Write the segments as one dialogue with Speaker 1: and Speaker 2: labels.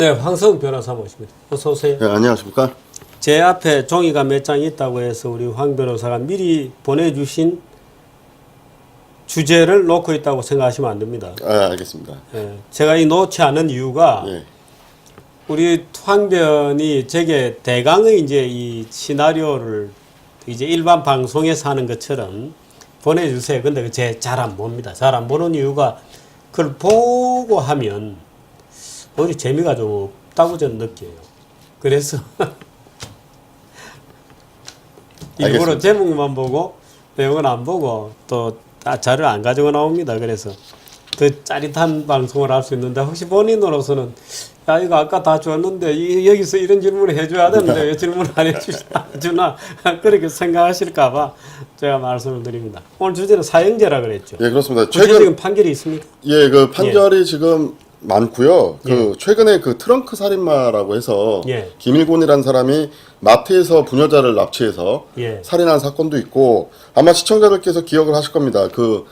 Speaker 1: 네, 황성 변호사 모십니다. 어서 오세요.
Speaker 2: 네, 안녕하십니까?
Speaker 1: 제 앞에 종이가 몇 장 있다고 해서 우리 황 변호사가 미리 보내주신 주제를 놓고 있다고 생각하시면 안 됩니다.
Speaker 2: 아, 알겠습니다.
Speaker 1: 예, 제가 이 놓지 않은 이유가
Speaker 2: 예.
Speaker 1: 우리 황변이 제게 대강의 이제 이 시나리오를 이제 일반 방송에서 하는 것처럼 보내주세요. 근데 제 잘 안 봅니다. 잘 안 보는 이유가 그걸 보고 하면 오히려 재미가 좀 없다고 저는 느껴요. 그래서 일부러 제목만 보고 내용은 안 보고 또 자료를 안 가지고 나옵니다. 그래서 더 짜릿한 방송을 할 수 있는데 혹시 본인으로서는 야 이거 아까 다 줬는데 여기서 이런 질문을 해줘야 되는데 왜 질문을 안 해주나 그렇게 생각하실까봐 제가 말씀을 드립니다. 오늘 주제는 사형제라 그랬죠.
Speaker 2: 예, 그렇습니다.
Speaker 1: 구체적인 판결이 있습니까?
Speaker 2: 예, 그 판결이 지금 많고요. 그 최근에 그 트렁크 살인마라고 해서 김일곤이라는 사람이 마트에서 부녀자를 납치해서 살인한 사건도 있고, 아마 시청자들께서 기억을 하실 겁니다. 그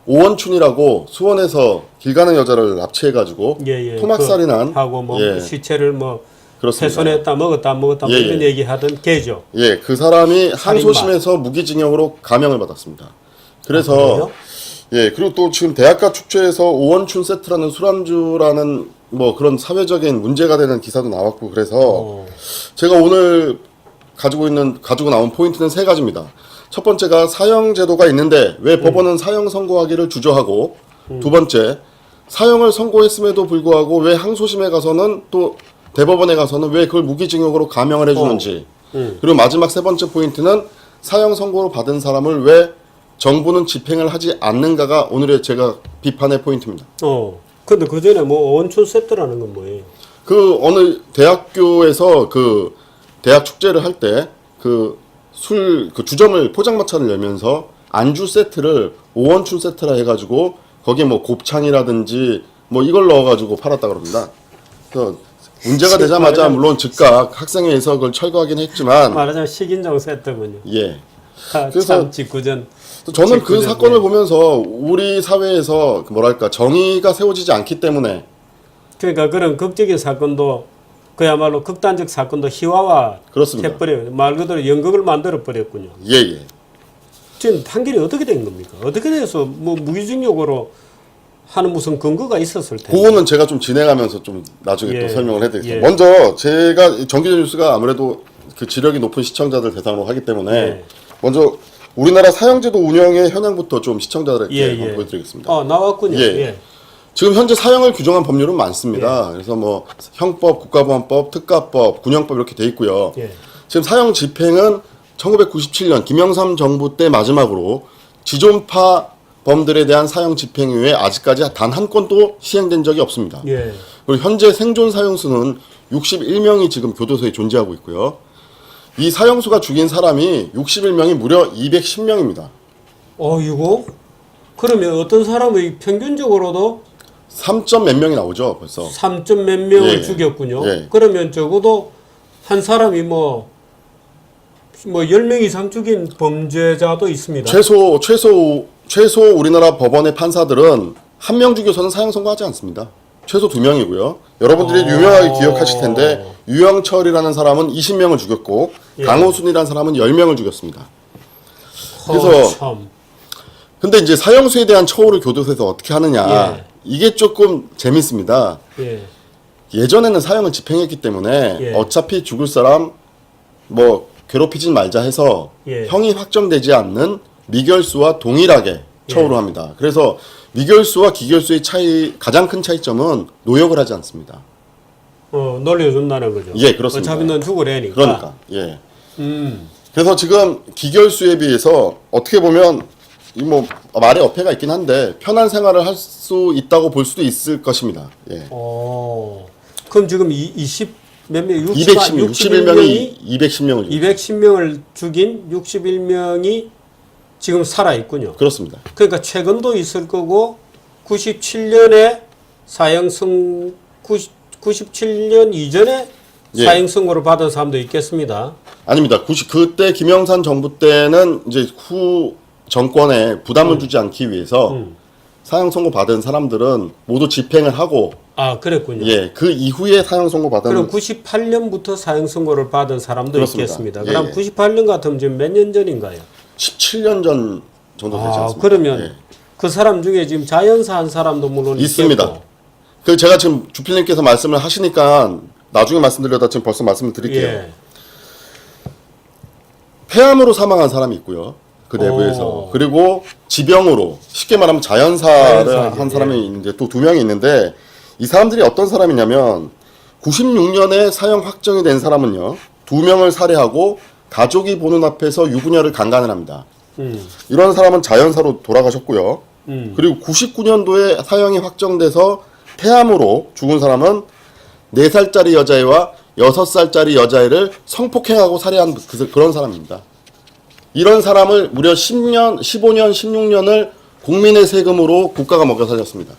Speaker 2: 오원춘이라고 수원에서 길 가는 여자를 납치해가지고 토막살인한
Speaker 1: 하고 뭐 시체를 뭐
Speaker 2: 그렇습니다.
Speaker 1: 훼손했다 먹었다 안 먹었다 뭐 이런 얘기하던 걔죠.
Speaker 2: 예, 그 사람이 항소심에서 무기징역으로 감형을 받았습니다. 그래서 예, 그리고 또 지금 대학가 축제에서 오원춘 세트라는 술안주라는 뭐 그런 사회적인 문제가 되는 기사도 나왔고, 그래서 제가 오늘 가지고 나온 포인트는 세 가지입니다. 첫 번째가 사형 제도가 있는데 왜 법원은 사형 선고하기를 주저하고, 두 번째, 사형을 선고했음에도 불구하고 왜 항소심에 가서는 또 대법원에 가서는 왜 그걸 무기징역으로 감형을 해주는지, 그리고 마지막 세 번째 포인트는 사형 선고를 받은 사람을 왜 정부는 집행을 하지 않는가가 오늘의 제가 비판의 포인트입니다.
Speaker 1: 근데 그 전에 뭐 원춘 세트라는 건 뭐예요?
Speaker 2: 그 어느 대학교에서 그 대학 축제를 할 때 그 주점을 포장마차를 열면서 안주 세트를 오원춘 세트라 해가지고 거기에 뭐 곱창이라든지 뭐 이걸 넣어가지고 팔았다 그럽니다. 그 문제가 되자마자 물론 즉각 학생회에서 그걸 철거하긴 했지만
Speaker 1: 말하자면 식인종 세트군요.
Speaker 2: 예.
Speaker 1: 그래서 직구전.
Speaker 2: 저는 그 사건을 보면서 우리 사회에서 뭐랄까 정의가 세워지지 않기 때문에,
Speaker 1: 그러니까 그런 극적인 사건도 그야말로 극단적 사건도 희화화 해버려요. 말 그대로 연극을 만들어 버렸군요.
Speaker 2: 예예.
Speaker 1: 지금 판결이 어떻게 된 겁니까? 어떻게 돼서 뭐 무기징역으로 하는 무슨 근거가 있었을 텐데.
Speaker 2: 그거는 제가 좀 진행하면서 좀 나중에 또 설명을 해드리겠습니다. 먼저 제가 정기전 뉴스가 아무래도 그 지력이 높은 시청자들 대상으로 하기 때문에 먼저 우리나라 사형제도 운영의 현황부터 좀 시청자들에게 한번 보여드리겠습니다.
Speaker 1: 나왔군요.
Speaker 2: 지금 현재 사형을 규정한 법률은 많습니다. 그래서 뭐 형법, 국가보안법, 특가법, 군형법 이렇게 돼 있고요. 지금 사형 집행은 1997년 김영삼 정부 때 마지막으로 지존파 범들에 대한 사형 집행 이후에 아직까지 단 한 건도 시행된 적이 없습니다. 그리고 현재 생존 사형수는 61명이 지금 교도소에 존재하고 있고요. 이 사형수가 죽인 사람이 61명이 무려 210명입니다.
Speaker 1: 이거? 그러면 어떤 사람의 평균적으로도
Speaker 2: 3점 몇 명이 나오죠, 벌써.
Speaker 1: 3점 몇 명을 죽였군요. 그러면 적어도 한 사람이 뭐 10명 이상 죽인 범죄자도 있습니다.
Speaker 2: 최소 우리나라 법원의 판사들은 한 명 죽여서는 사형 선고하지 않습니다. 최소 2명이고요. 여러분들이 유명하게 기억하실 텐데 유영철이라는 사람은 20명을 죽였고 강호순이라는 사람은 10명을 죽였습니다. 그래서 근데 이제 사형수에 대한 처우를 교도소에서 어떻게 하느냐, 이게 조금 재밌습니다. 예전에는 사형을 집행했기 때문에 어차피 죽을 사람 뭐 괴롭히진 말자 해서 형이 확정되지 않는 미결수와 동일하게 처우를 합니다. 그래서 미결수와 기결수의 가장 큰 차이점은 노역을 하지 않습니다.
Speaker 1: 놀려준다는 거죠.
Speaker 2: 예, 그렇습니다.
Speaker 1: 어차피 넌 죽으려니까.
Speaker 2: 그러니까, 예. 그래서 지금 기결수에 비해서 어떻게 보면 뭐 말의 어폐가 있긴 한데 편한 생활을 할 수 있다고 볼 수도 있을 것입니다. 예.
Speaker 1: 그럼 지금
Speaker 2: 61명이
Speaker 1: 210명을 죽인 61명이 지금 살아 있군요.
Speaker 2: 그렇습니다.
Speaker 1: 그러니까 최근도 있을 거고 97년에 97년 이전에 사형 선고를 받은 사람도 있겠습니다.
Speaker 2: 아닙니다. 그때 김영삼 정부 때는 이제 후 정권에 부담을 주지 않기 위해서 사형 선고 받은 사람들은 모두 집행을 하고
Speaker 1: 아, 그랬군요.
Speaker 2: 예, 그 이후에 사형 선고 받은
Speaker 1: 그럼 98년부터 사형 선고를 받은 사람도
Speaker 2: 그렇습니다.
Speaker 1: 있겠습니다.
Speaker 2: 예,
Speaker 1: 그럼
Speaker 2: 예.
Speaker 1: 98년 같으면 지금 몇 년 전인가요?
Speaker 2: 17년 전 정도 되지
Speaker 1: 아,
Speaker 2: 않습니까?
Speaker 1: 그러면
Speaker 2: 예.
Speaker 1: 그 사람 중에 지금 자연사 한 사람도 물론
Speaker 2: 있습니다.
Speaker 1: 있겠고.
Speaker 2: 그 제가 지금 주필님께서 말씀을 하시니까 나중에 말씀드려다 지금 벌써 말씀을 드릴게요.
Speaker 1: 예.
Speaker 2: 폐암으로 사망한 사람이 있고요. 그 내부에서.
Speaker 1: 오.
Speaker 2: 그리고 지병으로 쉽게 말하면 자연사를
Speaker 1: 자연사죠.
Speaker 2: 한 사람이
Speaker 1: 예.
Speaker 2: 있는데 또 2명이 있는데 이 사람들이 어떤 사람이냐면 96년에 사형 확정이 된 사람은요. 2명을 살해하고 가족이 보는 앞에서 유부녀를 강간을 합니다. 이런 사람은 자연사로 돌아가셨고요. 그리고 99년도에 사형이 확정돼서 폐암으로 죽은 사람은 4살짜리 여자애와 6살짜리 여자애를 성폭행하고 살해한 그런 사람입니다. 이런 사람을 무려 10년, 15년, 16년을 국민의 세금으로 국가가 먹여 살렸습니다.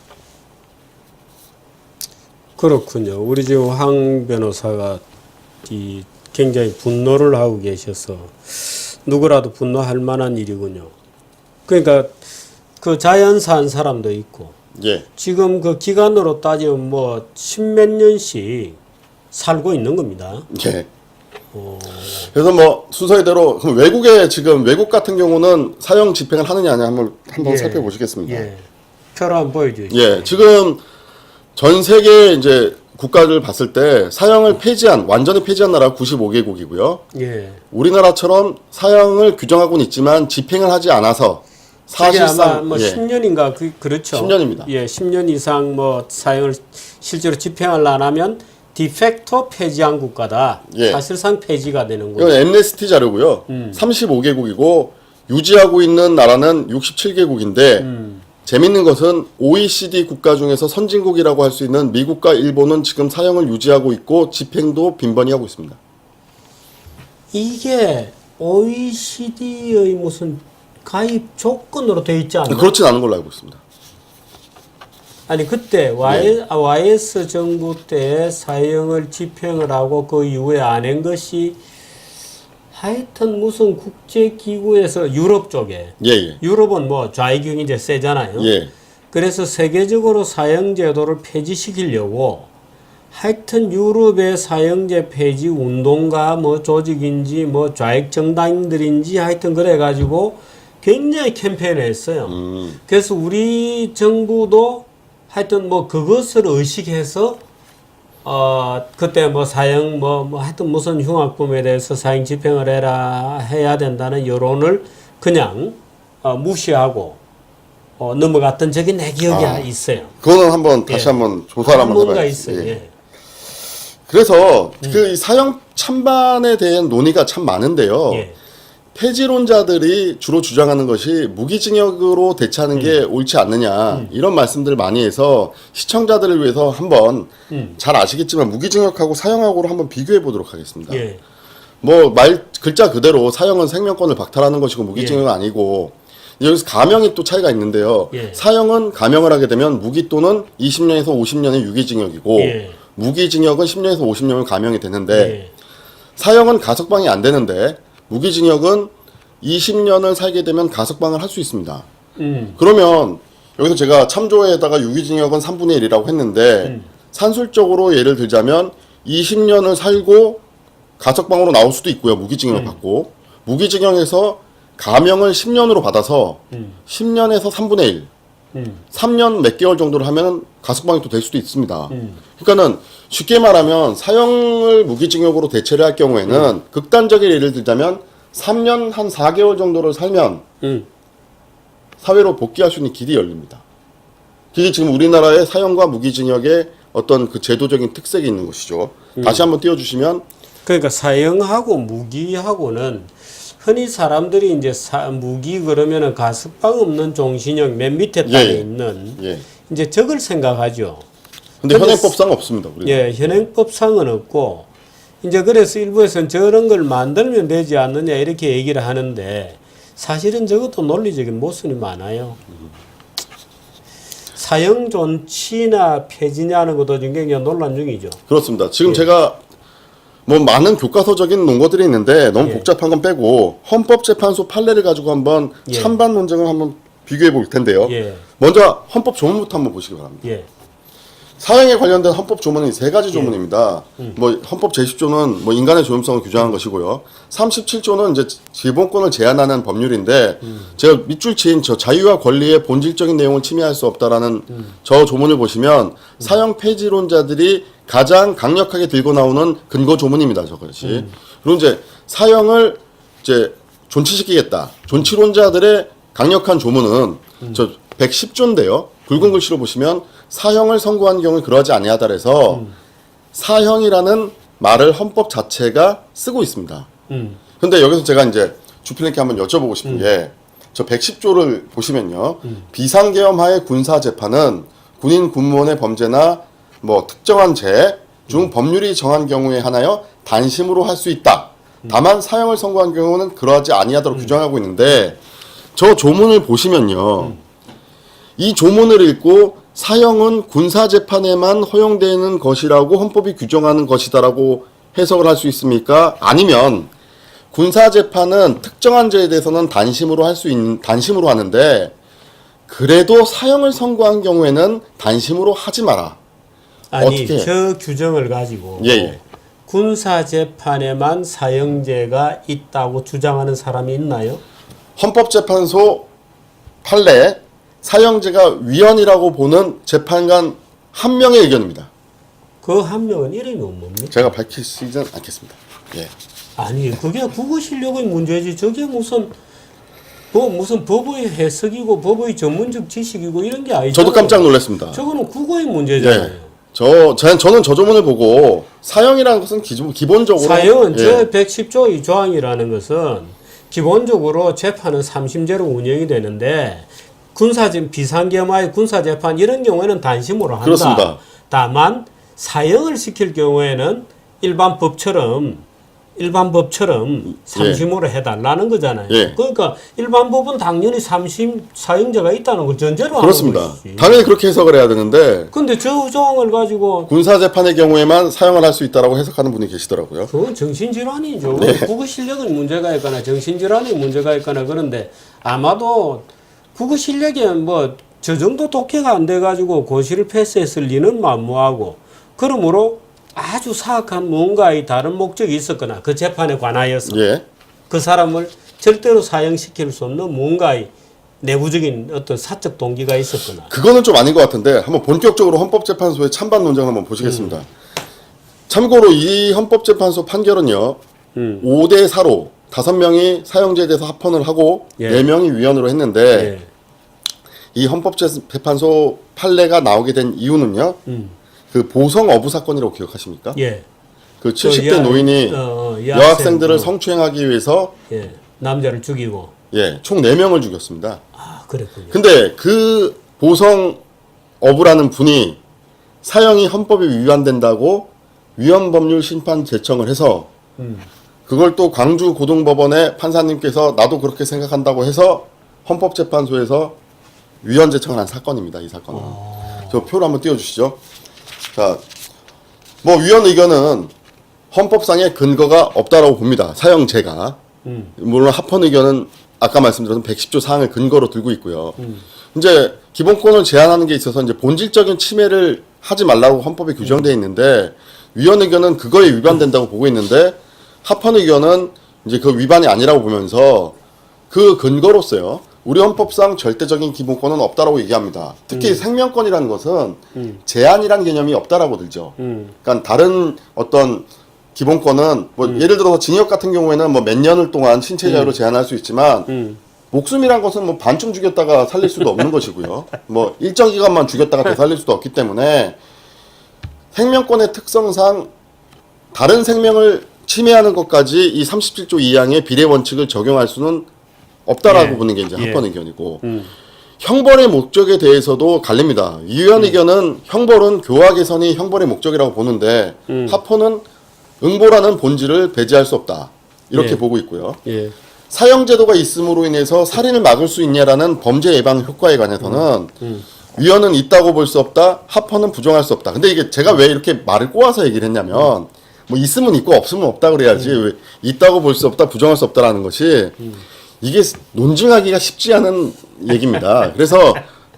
Speaker 1: 그렇군요. 우리 지금 황 변호사가 굉장히 분노를 하고 계셔서 누구라도 분노할 만한 일이군요. 그러니까 그 자연사 한 사람도 있고
Speaker 2: 예.
Speaker 1: 지금 그 기간으로 따지면 뭐 십몇 년씩 살고 있는 겁니다.
Speaker 2: 예. 그래서 뭐 순서대로 그럼 외국에 지금 외국 같은 경우는 사형 집행을 하느냐 아니냐 한번
Speaker 1: 예.
Speaker 2: 살펴보시겠습니다.
Speaker 1: 예. 표로 한번 보여주시죠.
Speaker 2: 예, 지금 전 세계 이제 국가를 봤을 때 사형을 완전히 폐지한 나라가 95개국이고요.
Speaker 1: 예.
Speaker 2: 우리나라처럼 사형을 규정하고는 있지만 집행을 하지 않아서
Speaker 1: 그게 아마
Speaker 2: 사실상
Speaker 1: 뭐
Speaker 2: 예,
Speaker 1: 10년인가 그렇죠.
Speaker 2: 10년입니다.
Speaker 1: 예, 10년 이상 뭐 사형을 실제로 집행을 안 하면 디팩토 폐지한 국가다.
Speaker 2: 예.
Speaker 1: 사실상 폐지가 되는
Speaker 2: 이건
Speaker 1: 거죠.
Speaker 2: 엠네스티 자료고요. 35개국이고 유지하고 있는 나라는 67개국인데 재밌는 것은 OECD 국가 중에서 선진국이라고 할 수 있는 미국과 일본은 지금 사형을 유지하고 있고 집행도 빈번히 하고 있습니다.
Speaker 1: 이게 OECD의 무슨 가입 조건으로 돼 있지 않나?
Speaker 2: 그렇진 않은 걸로 알고 있습니다.
Speaker 1: 아니 그때 YS 정부 때 사형을 집행을 하고 그 이후에 안 한 것이 하여튼 무슨 국제기구에서 유럽 쪽에
Speaker 2: 예, 예.
Speaker 1: 유럽은 뭐 좌이경이 이제 세잖아요.
Speaker 2: 예.
Speaker 1: 그래서 세계적으로 사형제도를 폐지시키려고 하여튼 유럽의 사형제 폐지 운동가 뭐 조직인지 뭐 좌익 정당들인지 하여튼 그래가지고 굉장히 캠페인을 했어요. 그래서 우리 정부도 하여튼 뭐 그것을 의식해서 그때 뭐 사형 뭐 하여튼 무슨 흉악범에 대해서 사형 집행을 해야 된다는 여론을 그냥 무시하고 넘어갔던 적이 내 기억이 있어요.
Speaker 2: 그거는 한번 다시
Speaker 1: 예.
Speaker 2: 한번 조사를 한번
Speaker 1: 뭔가
Speaker 2: 해봐야겠어요.
Speaker 1: 있어요.
Speaker 2: 예.
Speaker 1: 예.
Speaker 2: 그래서 그 사형 찬반에 대한 논의가 참 많은데요.
Speaker 1: 예.
Speaker 2: 폐지론자들이 주로 주장하는 것이 무기징역으로 대처하는 게 옳지 않느냐 이런 말씀들을 많이 해서 시청자들을 위해서 한번 잘 아시겠지만 무기징역하고 사형하고를 한번 비교해 보도록 하겠습니다.
Speaker 1: 예.
Speaker 2: 뭐 글자 그대로 사형은 생명권을 박탈하는 것이고 무기징역은 아니고 여기서 가명이 또 차이가 있는데요.
Speaker 1: 예.
Speaker 2: 사형은 가명을 하게 되면 무기 또는 20년에서 50년의 유기징역이고
Speaker 1: 예.
Speaker 2: 무기징역은 10년에서 50년을 가명이 되는데
Speaker 1: 예.
Speaker 2: 사형은 가석방이 안 되는데 무기징역은 20년을 살게 되면 가석방을 할 수 있습니다. 그러면 여기서 제가 참조에다가 유기징역은 3분의 1이라고 했는데 산술적으로 예를 들자면 20년을 살고 가석방으로 나올 수도 있고요. 무기징역을 받고 무기징역에서 가명을 10년으로 받아서 10년에서 3분의 1 3년 몇 개월 정도를 하면 가석방이 또 될 수도 있습니다. 그러니까는 쉽게 말하면 사형을 무기징역으로 대체를 할 경우에는 극단적인 예를 들자면 3년 한 4개월 정도를 살면 사회로 복귀할 수 있는 길이 열립니다. 그게 지금 우리나라의 사형과 무기징역의 어떤 그 제도적인 특색이 있는 것이죠. 다시 한번 띄워주시면
Speaker 1: 그러니까 사형하고 무기하고는 흔히 사람들이 이제 무기 그러면은 가석방 없는 종신형 맨 밑에 땅에
Speaker 2: 예.
Speaker 1: 있는
Speaker 2: 예.
Speaker 1: 이제 적을 생각하죠.
Speaker 2: 근데 현행법상 없습니다. 우리는.
Speaker 1: 예, 현행법상은 없고 이제 그래서 일부에서는 저런 걸 만들면 되지 않느냐 이렇게 얘기를 하는데 사실은 저것도 논리적인 모순이 많아요. 사형 존치나 폐지냐는 것도 굉장히 논란 중이죠.
Speaker 2: 그렇습니다. 지금 제가 뭐 많은 교과서적인 논거들이 있는데 너무
Speaker 1: 예.
Speaker 2: 복잡한 건 빼고 헌법재판소 판례를 가지고 한번
Speaker 1: 예.
Speaker 2: 찬반 논쟁을 한번 비교해 볼 텐데요.
Speaker 1: 예.
Speaker 2: 먼저 헌법 조문부터 한번 보시기 바랍니다.
Speaker 1: 예.
Speaker 2: 사형에 관련된 헌법 조문은 세 가지 조문입니다. 뭐 헌법 제10조는 뭐 인간의 존엄성을 규정한 것이고요. 37조는 이제 기본권을 제한하는 법률인데 제가 밑줄 친 저 자유와 권리의 본질적인 내용을 침해할 수 없다라는 저 조문을 보시면 사형 폐지론자들이 가장 강력하게 들고 나오는 근거 조문입니다. 저것이. 그리고 이제 사형을 이제 존치시키겠다. 존치론자들의 강력한 조문은 저 110조인데요. 굵은 글씨로 보시면 사형을 선고한 경우 그러하지 아니하다 해서 사형이라는 말을 헌법 자체가 쓰고 있습니다. 근데 여기서 제가 이제 주필님께 한번 여쭤보고 싶은 게 저 110조를 보시면요. 비상계엄하의 군사재판은 군인 군무원의 범죄나 뭐 특정한 죄 중 법률이 정한 경우에 하나여 단심으로 할 수 있다. 다만 사형을 선고한 경우는 그러하지 아니하도록 규정하고 있는데 저 조문을 보시면요. 이 조문을 읽고 사형은 군사재판에만 허용되는 것이라고 헌법이 규정하는 것이다라고 해석을 할 수 있습니까? 아니면 군사재판은 특정한 죄에 대해서는 단심으로 단심으로 하는데 그래도 사형을 선고한 경우에는 단심으로 하지 마라.
Speaker 1: 아니
Speaker 2: 어떻게?
Speaker 1: 저 규정을 가지고
Speaker 2: 예.
Speaker 1: 군사재판에만 사형제가 있다고 주장하는 사람이 있나요?
Speaker 2: 헌법재판소 판례 사형제가 위헌이라고 보는 재판관 한 명의 의견입니다.
Speaker 1: 그 한 명은 이름이 뭡니까?
Speaker 2: 제가 밝히지는 않겠습니다. 예.
Speaker 1: 아니 그게 국어 실력의 문제지. 저게 무슨 법의 해석이고 법의 전문적 지식이고 이런 게 아니죠.
Speaker 2: 저도 깜짝 놀랐습니다.
Speaker 1: 저거는 국어의 문제잖아요.
Speaker 2: 네. 저는 저 조문을 보고 사형이라는 것은 기본적으로
Speaker 1: 사형은
Speaker 2: 예.
Speaker 1: 저 110조의 조항이라는 것은 기본적으로 재판은 3심제로 운영이 되는데 비상계엄하의 군사재판 이런 경우에는 단심으로 한다.
Speaker 2: 그렇습니다.
Speaker 1: 다만 사형을 시킬 경우에는 일반 법처럼 3심으로 해달라는 거잖아요.
Speaker 2: 예.
Speaker 1: 그러니까 일반 법은 당연히 3심 사형제가 있다는 걸 전제로
Speaker 2: 그렇습니다.
Speaker 1: 하는 것이지.
Speaker 2: 당연히 그렇게 해석을 해야 되는데
Speaker 1: 근데 저 조항을 가지고
Speaker 2: 군사재판의 경우에만 사형을 할 수 있다라고 해석하는 분이 계시더라고요.
Speaker 1: 그건 정신질환이죠.
Speaker 2: 네.
Speaker 1: 국어 실력은 문제가 있거나 정신질환이 문제가 있거나 그런데 아마도 국어 실력이 뭐 저 정도 독해가 안 돼가지고 고시를 패스했을 리는 만무하고 그러므로 아주 사악한 뭔가의 다른 목적이 있었거나 그 재판에 관하여서
Speaker 2: 예.
Speaker 1: 그 사람을 절대로 사형시킬 수 없는 뭔가의 내부적인 어떤 사적 동기가 있었거나
Speaker 2: 그거는 좀 아닌 것 같은데 한번 본격적으로 헌법재판소의 찬반 논쟁을 한번 보시겠습니다. 참고로 이 헌법재판소 판결은요. 5대 4로 5명이 사형제에 대해서 합헌을 하고
Speaker 1: 예.
Speaker 2: 4명이 위헌으로 했는데
Speaker 1: 예.
Speaker 2: 이 헌법재판소 판례가 나오게 된 이유는요. 그 보성 어부 사건이라고 기억하십니까?
Speaker 1: 예.
Speaker 2: 그 70대 노인이 여학생들을 성추행하기 위해서
Speaker 1: 예. 남자를 죽이고
Speaker 2: 예, 총 4명을 죽였습니다.
Speaker 1: 아 그랬군요.
Speaker 2: 근데 그 보성 어부라는 분이 사형이 헌법에 위반된다고 위헌법률 심판 제청을 해서 그걸 또 광주 고등법원의 판사님께서 나도 그렇게 생각한다고 해서 헌법재판소에서 위헌 제청을 한 사건입니다. 이 사건은. 저 표를 한번 띄워주시죠. 자, 뭐 위헌 의견은 헌법상의 근거가 없다라고 봅니다. 사형제가. 물론 합헌 의견은 아까 말씀드린 110조 사항을 근거로 들고 있고요. 이제 기본권을 제한하는 게 있어서 이제 본질적인 침해를 하지 말라고 헌법에 규정되어 있는데 위헌 의견은 그거에 위반된다고 보고 있는데 합헌 의견은 이제 그 위반이 아니라고 보면서 그 근거로서요. 우리 헌법상 절대적인 기본권은 없다라고 얘기합니다. 특히 생명권이라는 것은 제한이라는 개념이 없다라고 들죠. 그러니까 다른 어떤 기본권은 뭐 예를 들어서 징역 같은 경우에는 뭐 몇 년을 동안 신체 자유로 제한할 수 있지만 목숨이란 것은 뭐 반쯤 죽였다가 살릴 수도 없는 것이고요. 뭐 일정 기간만 죽였다가 되살릴 수도 없기 때문에 생명권의 특성상 다른 생명을 침해하는 것까지 이 37조 2항의 비례 원칙을 적용할 수는 없다라고
Speaker 1: 예.
Speaker 2: 보는 게 이제
Speaker 1: 예.
Speaker 2: 합헌 의견이고 형벌의 목적에 대해서도 갈립니다. 위헌 의견은 형벌은 교화 개선이 형벌의 목적이라고 보는데 합헌은 응보라는 본질을 배제할 수 없다. 이렇게
Speaker 1: 예.
Speaker 2: 보고 있고요.
Speaker 1: 예.
Speaker 2: 사형제도가 있음으로 인해서 살인을 막을 수 있냐라는 범죄 예방 효과에 관해서는 위헌은 있다고 볼 수 없다. 합헌은 부정할 수 없다. 근데 이게 제가 왜 이렇게 말을 꼬아서 얘기를 했냐면 뭐 있으면 있고 없으면 없다 그래야지 왜 있다고 볼 수 없다 부정할 수 없다라는 것이 이게 논증하기가 쉽지 않은 얘기입니다. 그래서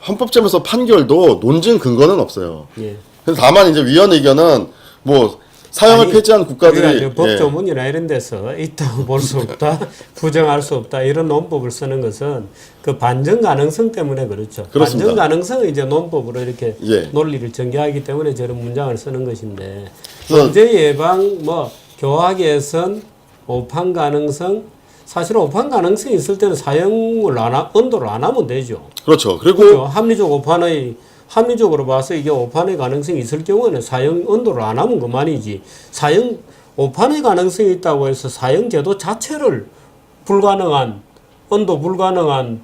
Speaker 2: 헌법재판소 판결도 논증 근거는 없어요.
Speaker 1: 예.
Speaker 2: 그래서 다만 이제 위원 의견은 뭐 사형을
Speaker 1: 아니,
Speaker 2: 폐지한 국가들이
Speaker 1: 우리가 법조문이나 이런 데서 있다고 볼 수 없다, 부정할 수 없다 이런 논법을 쓰는 것은 그 반전 가능성 때문에 그렇죠.
Speaker 2: 그렇습니다.
Speaker 1: 반전 가능성을 이제 논법으로 이렇게
Speaker 2: 예.
Speaker 1: 논리를 전개하기 때문에 저런 문장을 쓰는 것인데
Speaker 2: 그래서-
Speaker 1: 범죄 예방, 뭐 교화 개선, 오판 가능성 사실 오판 가능성이 있을 때는 사형을 언도를 안 하면 되죠.
Speaker 2: 그렇죠. 그리고
Speaker 1: 그렇죠. 합리적으로 봐서 이게 오판의 가능성이 있을 경우에는 사형 언도를 안 하면 그만이지. 사형 오판의 가능성이 있다고 해서 사형제도 자체를 불가능한 언도 불가능한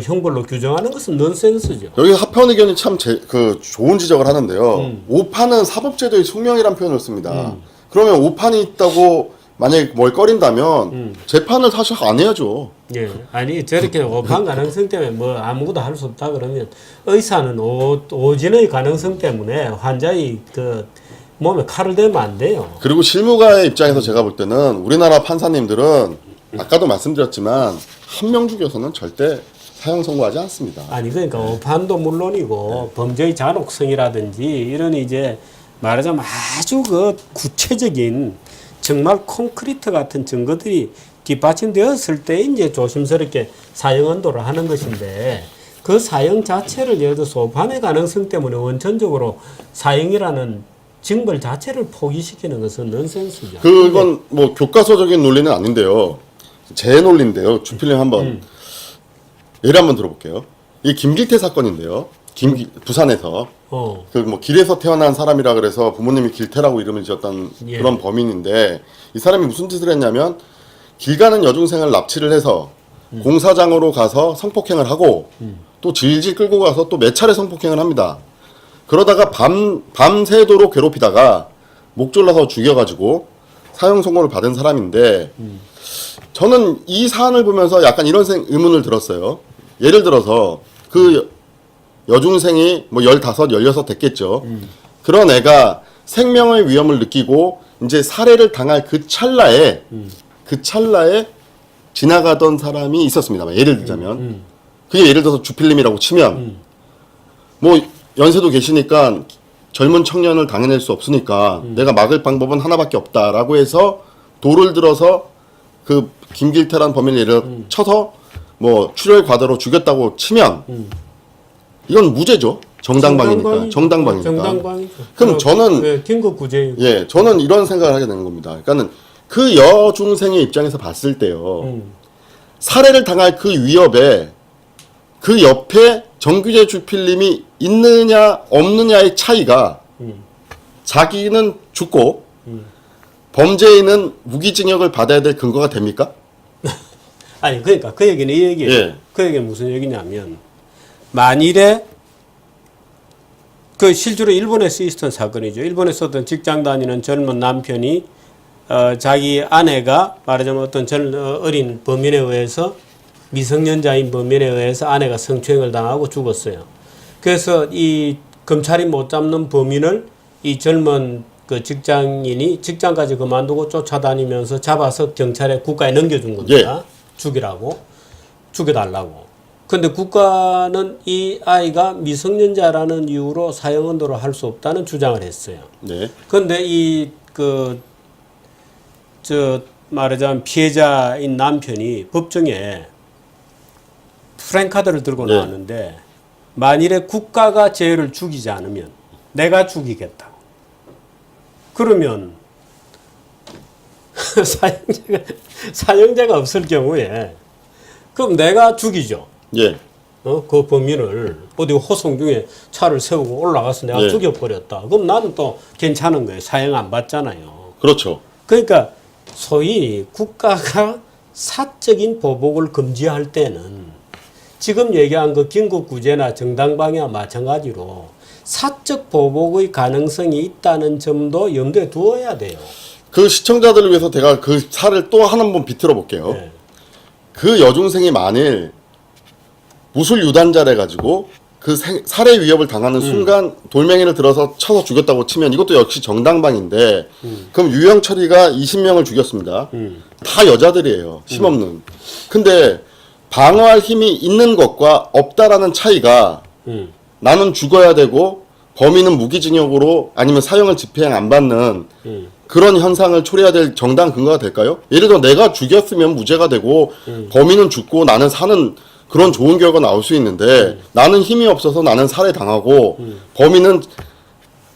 Speaker 1: 형벌로 규정하는 것은 넌센스죠.
Speaker 2: 여기 합헌 의견이 참 좋은 지적을 하는데요. 오판은 사법제도의 숙명이라는 표현을 씁니다. 그러면 오판이 있다고 만약에 뭘 꺼린다면 재판을 사실 안 해야죠.
Speaker 1: 예, 아니 저렇게 오판 가능성 때문에 뭐 아무것도 할 수 없다 그러면 의사는 오진의 가능성 때문에 환자의 그 몸에 칼을 대면 안 돼요.
Speaker 2: 그리고 실무가의 입장에서 제가 볼 때는 우리나라 판사님들은 아까도 말씀드렸지만 한 명 죽여서는 절대 사형 선고하지 않습니다.
Speaker 1: 아니 그러니까 오판도 물론이고 범죄의 잔혹성이라든지 이런 이제 말하자면 아주 그 구체적인 정말 콘크리트 같은 증거들이 뒷받침되었을 때 이제 조심스럽게 사형 언도를 하는 것인데 그 사형 자체를 예를 들어서 오판의 가능성 때문에 원천적으로 사형이라는 징벌 자체를 포기시키는 것은 넌센스죠.
Speaker 2: 그건 뭐 교과서적인 논리는 아닌데요. 제 논리인데요. 주필님 한번 예를 한번 들어볼게요. 이 김길태 사건인데요. 부산에서 그 뭐 길에서 태어난 사람이라 그래서 부모님이 길태라고 이름을 지었던
Speaker 1: 예.
Speaker 2: 그런 범인인데 이 사람이 무슨 짓을 했냐면 길 가는 여중생을 납치를 해서 공사장으로 가서 성폭행을 하고 또 질질 끌고 가서 또 몇 차례 성폭행을 합니다. 그러다가 밤새도록 괴롭히다가 목 졸라서 죽여가지고 사형 선고를 받은 사람인데 저는 이 사안을 보면서 약간 이런 의문을 들었어요. 예를 들어서 그 여중생이 뭐 15, 16 됐겠죠. 그런 애가 생명의 위험을 느끼고 이제 살해를 당할 그 찰나에 지나가던 사람이 있었습니다. 예를 들자면 그게 예를 들어서 주필님이라고 치면 뭐 연세도 계시니까 젊은 청년을 당해낼 수 없으니까 내가 막을 방법은 하나밖에 없다라고 해서 돌을 들어서 그 김길태란 범인을 예를 들어 쳐서 뭐 출혈 과다로 죽였다고 치면 이건 무죄죠. 정당방위니까.
Speaker 1: 정당방위죠.
Speaker 2: 그럼 저는
Speaker 1: 네, 긴급구제.
Speaker 2: 예, 저는 이런 생각을 하게 되는 겁니다. 그러니까는 그 여중생의 입장에서 봤을 때요. 살해를 당할 그 위협에 그 옆에 정규재 주필님이 있느냐 없느냐의 차이가 자기는 죽고 범죄인은 무기징역을 받아야 될 근거가 됩니까?
Speaker 1: 아니 그러니까 그 얘기는 이 얘기예요.
Speaker 2: 예.
Speaker 1: 그 얘기는 무슨 얘기냐면 만일에 그 실제로 일본에서 있었던 사건이죠. 일본에서 어떤 직장 다니는 젊은 남편이 자기 아내가 말하자면 어떤 어린 범인에 의해서 미성년자인 범인에 의해서 아내가 성추행을 당하고 죽었어요. 그래서 이 검찰이 못 잡는 범인을 이 젊은 그 직장인이 직장까지 그만두고 쫓아다니면서 잡아서 경찰에 국가에 넘겨준 겁니다. 죽여달라고. 근데 국가는 이 아이가 미성년자라는 이유로 사형 언도를 할 수 없다는 주장을 했어요.
Speaker 2: 네.
Speaker 1: 근데 말하자면 피해자인 남편이 법정에 프랭카드를 들고
Speaker 2: 네.
Speaker 1: 나왔는데 만일에 국가가 쟤를 죽이지 않으면 내가 죽이겠다. 그러면 사형자가 없을 경우에 그럼 내가 죽이죠.
Speaker 2: 예.
Speaker 1: 그 범인을 어디 호송 중에 차를 세우고 올라가서 내가
Speaker 2: 네.
Speaker 1: 죽여버렸다. 그럼 나는 또 괜찮은 거예요. 사형 안 받잖아요.
Speaker 2: 그렇죠.
Speaker 1: 그러니까 소위 국가가 사적인 보복을 금지할 때는 지금 얘기한 그 긴급구제나 정당방위와 마찬가지로 사적 보복의 가능성이 있다는 점도 염두에 두어야 돼요.
Speaker 2: 그 시청자들을 위해서 제가 그 사를 또 번 비틀어 볼게요.
Speaker 1: 네.
Speaker 2: 그 여중생이 만일 무술 유단자래 가지고 그 살해 위협을 당하는 순간 돌멩이를 들어서 쳐서 죽였다고 치면 이것도 역시 정당방인데 그럼 유형 처리가 20명을 죽였습니다. 다 여자들이에요. 힘없는. 근데 방어할 힘이 있는 것과 없다라는 차이가 나는 죽어야 되고 범인은 무기징역으로 아니면 사형을 집행 안 받는 그런 현상을 초래해야 될 정당 근거가 될까요? 예를 들어 내가 죽였으면 무죄가 되고 범인은 죽고 나는 사는 그런 좋은 결과 나올 수 있는데 나는 힘이 없어서 나는 살해당하고 범인은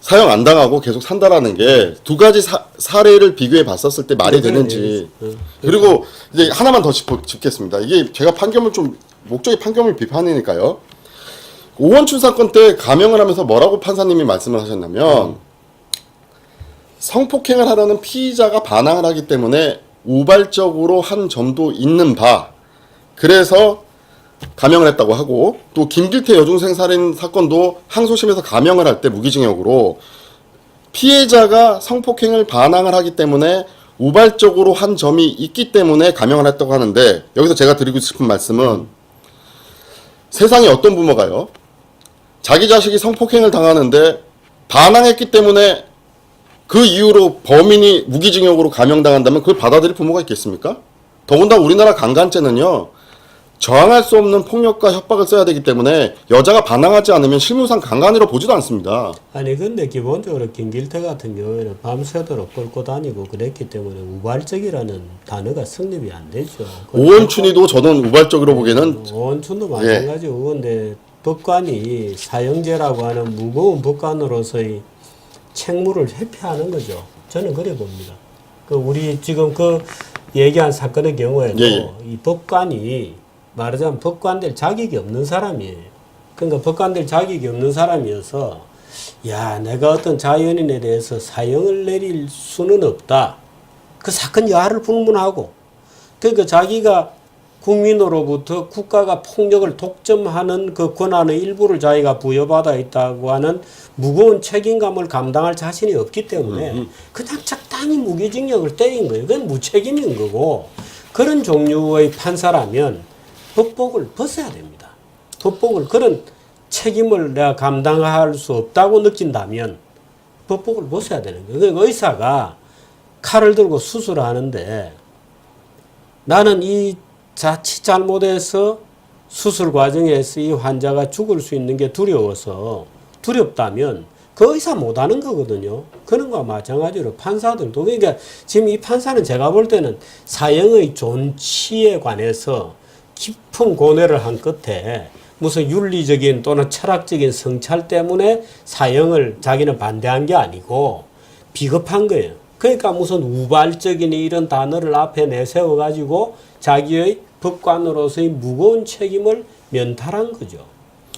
Speaker 2: 사형 안 당하고 계속 산다라는 게 두 가지 사례를 비교해 봤었을 때 말이 되는지. 그리고 이제 하나만 더 짚겠습니다. 이게 제가 판결문 좀 목적이 판결문 비판이니까요. 오원춘 사건 때 감형을 하면서 뭐라고 판사님이 말씀을 하셨냐면 성폭행을 하려는 피의자가 반항을 하기 때문에 우발적으로 한 점도 있는 바 그래서 감형을 했다고 하고 또 김길태 여중생 살인 사건도 항소심에서 감형을 할 때 무기징역으로 피해자가 성폭행을 반항을 하기 때문에 우발적으로 한 점이 있기 때문에 감형을 했다고 하는데 여기서 제가 드리고 싶은 말씀은 세상에 어떤 부모가요? 자기 자식이 성폭행을 당하는데 반항했기 때문에 그 이후로 범인이 무기징역으로 감형당한다면 그걸 받아들일 부모가 있겠습니까? 더군다나 우리나라 강간죄는요. 저항할 수 없는 폭력과 협박을 써야 되기 때문에 여자가 반항하지 않으면 실무상 강간으로 보지도 않습니다.
Speaker 1: 아니 근데 기본적으로 김길태 같은 경우에는 밤새도록 끌고 다니고 그랬기 때문에 우발적이라는 단어가 성립이 안 되죠.
Speaker 2: 오원춘이도 저는 우발적으로 보기에는
Speaker 1: 오원춘도 마찬가지고 근데 법관이 사형제라고 하는 무거운 법관으로서의 책무를 회피하는 거죠. 저는 그래 봅니다. 그 우리 지금 그 얘기한 사건의 경우에도 이 법관이 말하자면 법관 될 자격이 없는 사람이에요. 그러니까 법관 될 자격이 없는 사람이어서 야 내가 어떤 자연인에 대해서 사형을 내릴 수는 없다. 그 사건 여하를 불문하고 그러니까 자기가 국민으로부터 국가가 폭력을 독점하는 그 권한의 일부를 자기가 부여받아 있다고 하는 무거운 책임감을 감당할 자신이 없기 때문에 그냥 적당히 무기징역을 때린 거예요. 그건 무책임인 거고 그런 종류의 판사라면 법복을 벗어야 됩니다. 법복을 그런 책임을 내가 감당할 수 없다고 느낀다면 법복을 벗어야 되는 거예요. 그러니까 의사가 칼을 들고 수술을 하는데 나는 이 자칫 잘못해서 수술 과정에서 이 환자가 죽을 수 있는 게 두려워서 두렵다면 그 의사 못하는 거거든요. 그런 거와 마찬가지로 판사들도 그러니까 지금 이 판사는 제가 볼 때는 사형의 존치에 관해서 깊은 고뇌를 한 끝에 무슨 윤리적인 또는 철학적인 성찰 때문에 사형을 자기는 반대한 게 아니고 비겁한 거예요. 그러니까 무슨 우발적인 이런 단어를 앞에 내세워 가지고 자기의 법관으로서의 무거운 책임을 면탈한 거죠.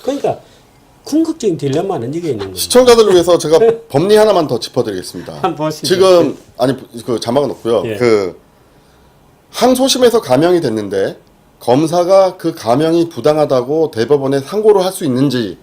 Speaker 1: 그러니까 궁극적인 딜레마는 이게 있는 거예요.
Speaker 2: 시청자들을 위해서 제가 법리 하나만 더 짚어드리겠습니다.
Speaker 1: 한번 보시죠.
Speaker 2: 지금 아니 그 자막은 없고요.
Speaker 1: 예.
Speaker 2: 그 항소심에서 감형이 됐는데 검사가 그 감형이 부당하다고 대법원에 상고를 할 수 있는지,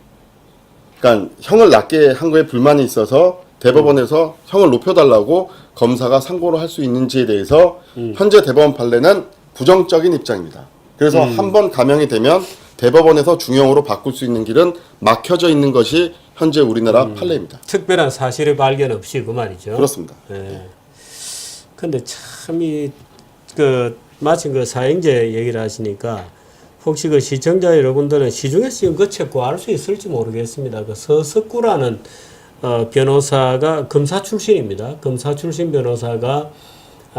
Speaker 2: 그러니까 형을 낮게 한 거에 불만이 있어서 대법원에서 형을 높여달라고 검사가 상고를 할 수 있는지에 대해서 현재 대법원 판례는 부정적인 입장입니다. 그래서 한 번 감형이 되면 대법원에서 중형으로 바꿀 수 있는 길은 막혀져 있는 것이 현재 우리나라 판례입니다.
Speaker 1: 특별한 사실의 발견 없이 그 말이죠.
Speaker 2: 그렇습니다.
Speaker 1: 예. 근데 참 마침 그 사형제 얘기를 하시니까 혹시 그 시청자 여러분들은 시중에서 지금 그 책 구할 수 있을지 모르겠습니다. 그 서석구라는 변호사가 검사 출신입니다. 검사 출신 변호사가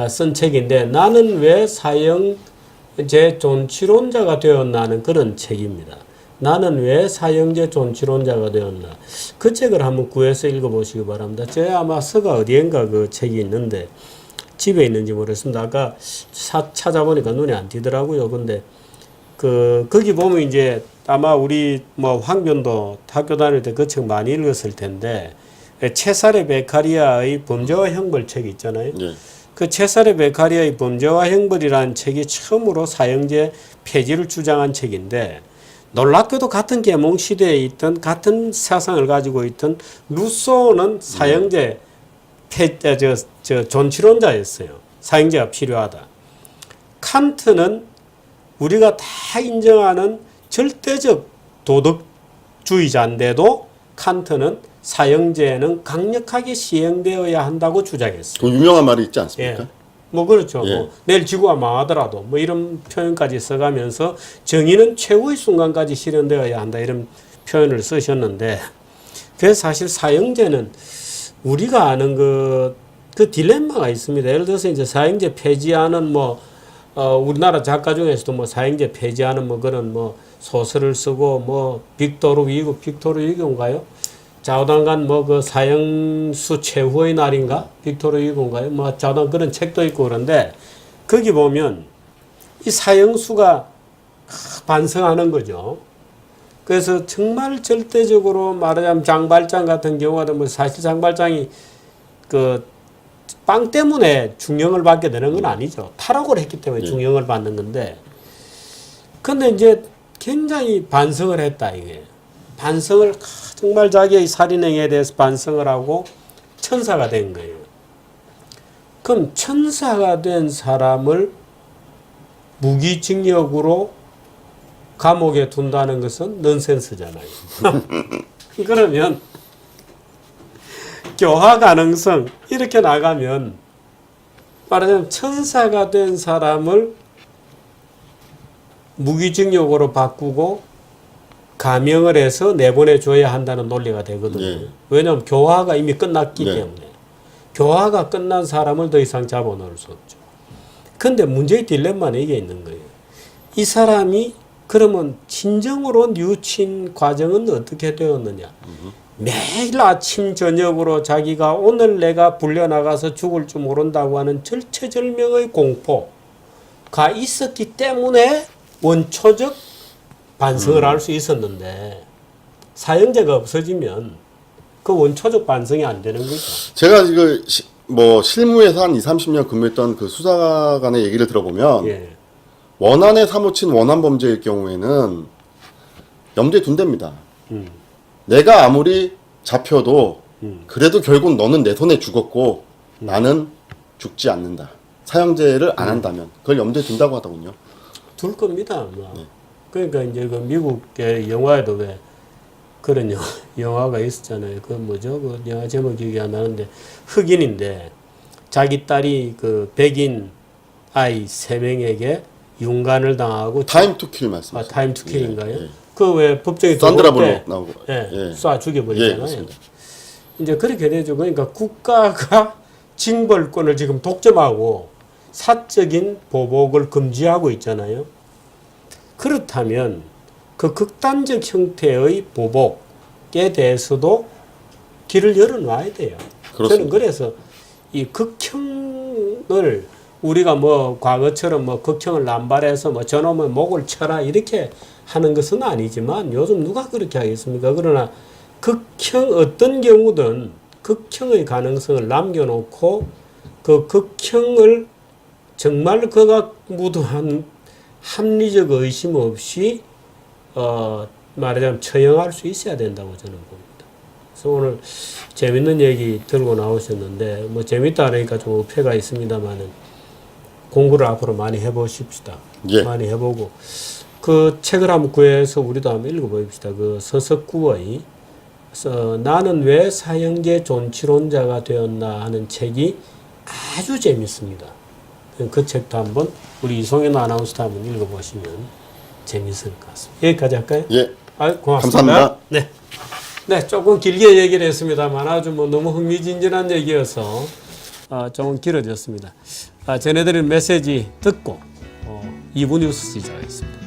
Speaker 1: 쓴 책인데 나는 왜 사형제 존치론자가 되었나는 그런 책입니다. 나는 왜 사형제 존치론자가 되었나. 그 책을 한번 구해서 읽어보시기 바랍니다. 제 아마 서가 어디엔가 그 책이 있는데 집에 있는지 모르겠습니다. 아까 찾아보니까 눈에 안 띄더라고요. 근데 거기 보면 이제 아마 우리 황변도 학교 다닐 때 그 책 많이 읽었을 텐데 체사레 베카리아의 범죄와 형벌 책 있잖아요.
Speaker 2: 예.
Speaker 1: 그 체사레 베카리아의 범죄와 형벌이라는 책이 처음으로 사형제 폐지를 주장한 책인데 놀랍게도 같은 계몽 시대에 있던 같은 사상을 가지고 있던 루소는 사형제 존치론자였어요. 사형제가 필요하다. 칸트는 우리가 다 인정하는 절대적 도덕주의자인데도 칸트는 사형제는 강력하게 시행되어야 한다고 주장했어요.
Speaker 2: 그 유명한 말이 있지 않습니까?
Speaker 1: 예. 뭐 그렇죠.
Speaker 2: 예.
Speaker 1: 뭐 내일 지구가 망하더라도 뭐 이런 표현까지 써가면서 정의는 최후의 순간까지 실현되어야 한다 이런 표현을 쓰셨는데 그래서 사실 사형제는 우리가 아는 그 딜레마가 있습니다. 예를 들어서 이제 사형제 폐지하는 우리나라 작가 중에서도 뭐 사형제 폐지하는 뭐 그런 뭐 소설을 쓰고 뭐 빅토르 위고인가요? 좌우당간 뭐 그 사형수 최후의 날인가? 빅토르 위고인가요? 뭐 좌우당 그런 책도 있고 그런데 거기 보면 이 사형수가 반성하는 거죠. 그래서 정말 절대적으로 말하자면 장발장 같은 경우도 뭐 사실 장발장이 그 빵 때문에 중형을 받게 되는 건 아니죠. 탈옥을 했기 때문에 중형을 받는 건데, 근데 이제 굉장히 반성을 했다 이게. 반성을 정말 자기의 살인행위에 대해서 반성을 하고 천사가 된 거예요. 그럼 천사가 된 사람을 무기징역으로 감옥에 둔다는 것은 넌센스잖아요. 그러면 교화 가능성 이렇게 나가면 말하자면 천사가 된 사람을 무기징역으로 바꾸고 감형을 해서 내보내줘야 한다는 논리가 되거든요.
Speaker 2: 예.
Speaker 1: 왜냐하면 교화가 이미 끝났기
Speaker 2: 네.
Speaker 1: 때문에. 교화가 끝난 사람을 더 이상 잡아놓을 수 없죠. 근데 문제의 딜레마는 이게 있는 거예요. 이 사람이 그러면 진정으로 유친 과정은 어떻게 되었느냐. 매일 아침 저녁으로 자기가 오늘 내가 불려나가서 죽을 줄 모른다고 하는 절체절명의 공포가 있었기 때문에 원초적 반성을 할 수 있었는데 사형제가 없어지면 그 원초적 반성이 안 되는 거죠.
Speaker 2: 제가 뭐 실무에서 한 30년 근무했던 그 수사관의 얘기를 들어보면
Speaker 1: 예.
Speaker 2: 원한에 사무친 원한 범죄일 경우에는 염두에 둔답니다. 내가 아무리 잡혀도 그래도 결국 너는 내 손에 죽었고 나는 죽지 않는다. 사형제를 안 한다면 그걸 염두에 둔다고 하더군요.
Speaker 1: 둘 겁니다. 아마. 그러니까 이제 그 미국의 영화에도 왜 그런 영화가 있었잖아요. 그 뭐죠? 그 영화 제목 기억이 안 나는데 흑인인데 자기 딸이 그 백인 아이 3명에게 윤관을 당하고
Speaker 2: 타임 투 킬 말씀하세요.
Speaker 1: 타임 투 킬인가요?
Speaker 2: 예, 예.
Speaker 1: 그 왜 법정에
Speaker 2: 산드라
Speaker 1: 들어올 때
Speaker 2: 블록 나오고.
Speaker 1: 쏴
Speaker 2: 예,
Speaker 1: 죽여버리잖아요.
Speaker 2: 그렇습니다.
Speaker 1: 이제 그렇게 되죠. 그러니까 국가가 징벌권을 지금 독점하고 사적인 보복을 금지하고 있잖아요. 그렇다면 그 극단적 형태의 보복에 대해서도 길을 열어놔야 돼요.
Speaker 2: 그렇습니다.
Speaker 1: 저는 그래서 이 극형을 우리가 뭐 과거처럼 뭐 극형을 남발해서 뭐 저놈의 목을 쳐라 이렇게 하는 것은 아니지만 요즘 누가 그렇게 하겠습니까? 그러나 극형 어떤 경우든 극형의 가능성을 남겨놓고 그 극형을 정말 그가 무도한 합리적 의심 없이 말하자면 처형할 수 있어야 된다고 저는 봅니다. 그래서 오늘 재밌는 얘기 들고 나오셨는데 뭐 재밌다 하니까 좀 어폐가 있습니다만은 공부를 앞으로 많이 해보십시다.
Speaker 2: 예.
Speaker 1: 많이 해보고 그 책을 한번 구해서 우리도 한번 읽어봅시다. 그 서석구의 나는 왜 사형제 존치론자가 되었나 하는 책이 아주 재밌습니다. 그 책도 한번 우리 이송현 아나운서도 한번 읽어보시면 재밌을 것 같습니다. 여기까지 할까요?
Speaker 2: 예.
Speaker 1: 고맙습니다.
Speaker 2: 감사합니다.
Speaker 1: 네. 네, 조금 길게 얘기를 했습니다만 아주 뭐 너무 흥미진진한 얘기여서 조금 길어졌습니다. 전해드린 메시지 듣고 2부 뉴스 시작하겠습니다.